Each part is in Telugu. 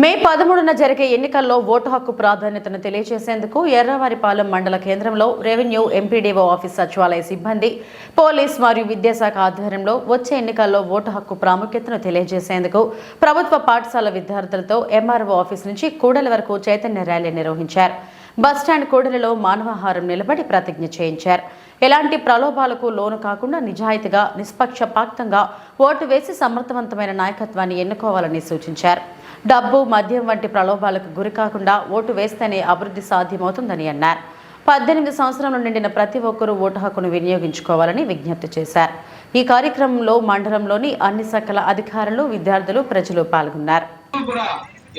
మే 13న జరిగే ఎన్నికల్లో ఓటు హక్కు ప్రాధాన్యతను తెలియజేసేందుకు ఎర్రవారిపాలెం మండల కేంద్రంలో రెవెన్యూ ఎంపీడీఓ ఆఫీస్ సచివాలయ సిబ్బంది పోలీస్ మరియు విద్యాశాఖ ఆధ్వర్యంలో వచ్చే ఎన్నికల్లో ఓటు హక్కు ప్రాముఖ్యతను తెలియజేసేందుకు ప్రభుత్వ పాఠశాల విద్యార్థులతో ఎంఆర్ఓ ఆఫీస్ నుంచి కూడలి వరకు చైతన్య ర్యాలీ నిర్వహించారు. బస్టాండ్ కూడలిలో మానవాహారం నిలబడి ప్రతిజ్ఞ చేయించారు. ఎలాంటి ప్రలోభాలకు లోను కాకుండా నిజాయితీగా నిష్పక్షపాతంగా ఓటు వేసి సమర్థవంతమైన నాయకత్వాన్ని ఎన్నుకోవాలని సూచించారు. డబ్బు, మద్యం వంటి ప్రలోభాలకు గురికాకుండా ఓటు వేస్తేనే అభివృద్ధి సాధ్యమవుతుందని అన్నారు. 18 సంవత్సరాలు నిండిన ప్రతి ఒక్కరూ ఓటు హక్కును వినియోగించుకోవాలని విజ్ఞప్తి చేశారు. ఈ కార్యక్రమంలో మండలంలోని అన్ని శాఖల అధికారులు, విద్యార్థులు, ప్రజలు పాల్గొన్నారు.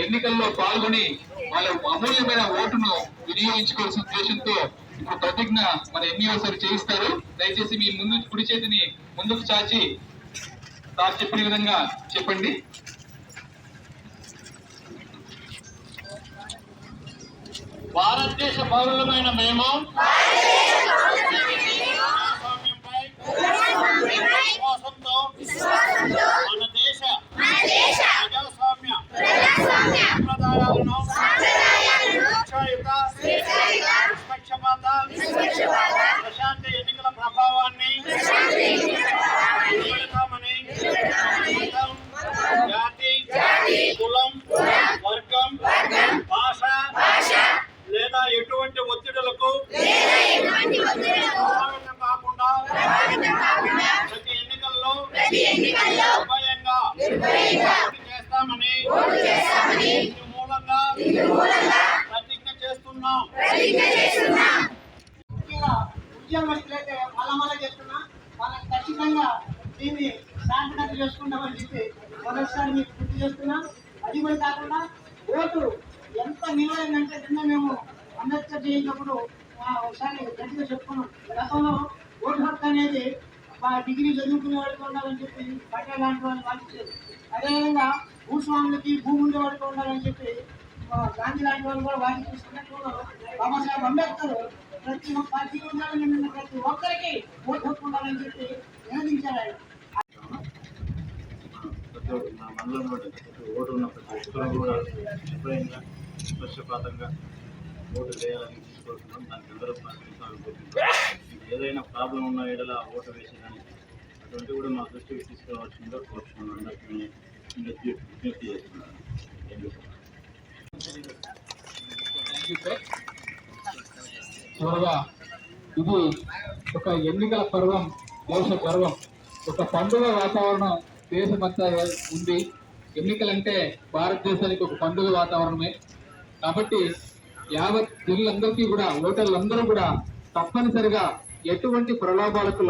ఎన్నికల్లో పాల్గొని వాళ్ళ అమూల్యమైన ఓటును వినియోగించుకోవాల్సిన ఉద్దేశంతో ఇప్పుడు ప్రతిజ్ఞ మన ఎన్నికలు చేయిస్తారు. దయచేసి మీ ముందు కుడి చేతిని ముందుకు చాచి సార్ చెప్పిన విధంగా చెప్పండి. భారతదేశ పౌరులమైన మేము మన దేశ ప్రజాస్వామ్య సంప్రదాయాలను నిష్పక్షపాత ప్రశాంత ఎన్నికల ప్రభావాన్ని జాతి, కులం, వర్గం, భాష లేదా ఎటువంటి ఒత్తిడులకు కాకుండా ప్రతి ఎన్నికల్లో నిర్భయంగా చేస్తామని మూలంగా ప్రతిజ్ఞ చేస్తున్నాం. ఉద్యోగస్తులైతే మళ్ళా చేస్తున్నా వాళ్ళకి ఖచ్చితంగా దీన్ని శాంతినత చేసుకుంటామని చెప్పి మరోసారి మీకు గుర్తు చేస్తున్నాం. అది కూడా కాకుండా ఓటు ఎంత నిలవైందంటే నిన్న మేము అంబేద్కర్ చేసినప్పుడు ఒకసారి గట్టిగా చెప్పుకున్నాం. గతంలో ఓటు హక్కు అనేది డిగ్రీ చదువుకునే వాడికి ఉండాలని చెప్పి పట్టణ లాంటి వాళ్ళు వాదించారు. అదేవిధంగా భూస్వాములకి భూమి ఉండే వాడికి ఉండాలని చెప్పి గాంధీ లాంటి వాళ్ళు కూడా వాదించుకున్నట్టు బాబాసాహెబ్ అంబేద్కర్ ప్రతి పార్టీ ఉండాలని నిన్న ప్రతి ఒక్కరికి ఓటు హక్కు ఉండాలని చెప్పి నివేదించారు. ఆయన మండలంలో ఓటు ఉన్న ప్రతి ఒక్కరు కూడా నిర్భయంగా నిష్పక్షపాతంగా ఓటు వేయాలని తీసుకొస్తున్నాం. దానికి అందరూ సహకరించాలనుకుంటున్నాం. ఏదైనా ప్రాబ్లం ఉన్న ఏడల ఓటు వేసి కానీ అటువంటి కూడా మా దృష్టికి తీసుకురావాల్సిందో కోరుతున్నాం. అందరికీ విజ్ఞప్తి చేస్తున్నాను. చివరగా ఇది ఒక ఎన్నికల పర్వం, దేశ గర్వం, ఒక పండుగ వాతావరణం దేశమంతా ఉంది. ఎన్నికలంటే భారతదేశానికి ఒక పండుగ వాతావరణమే. కాబట్టి యావత్ జిల్లందరికీ కూడా ఓటర్లందరూ కూడా తప్పనిసరిగా ఎటువంటి ప్రలోభాలకు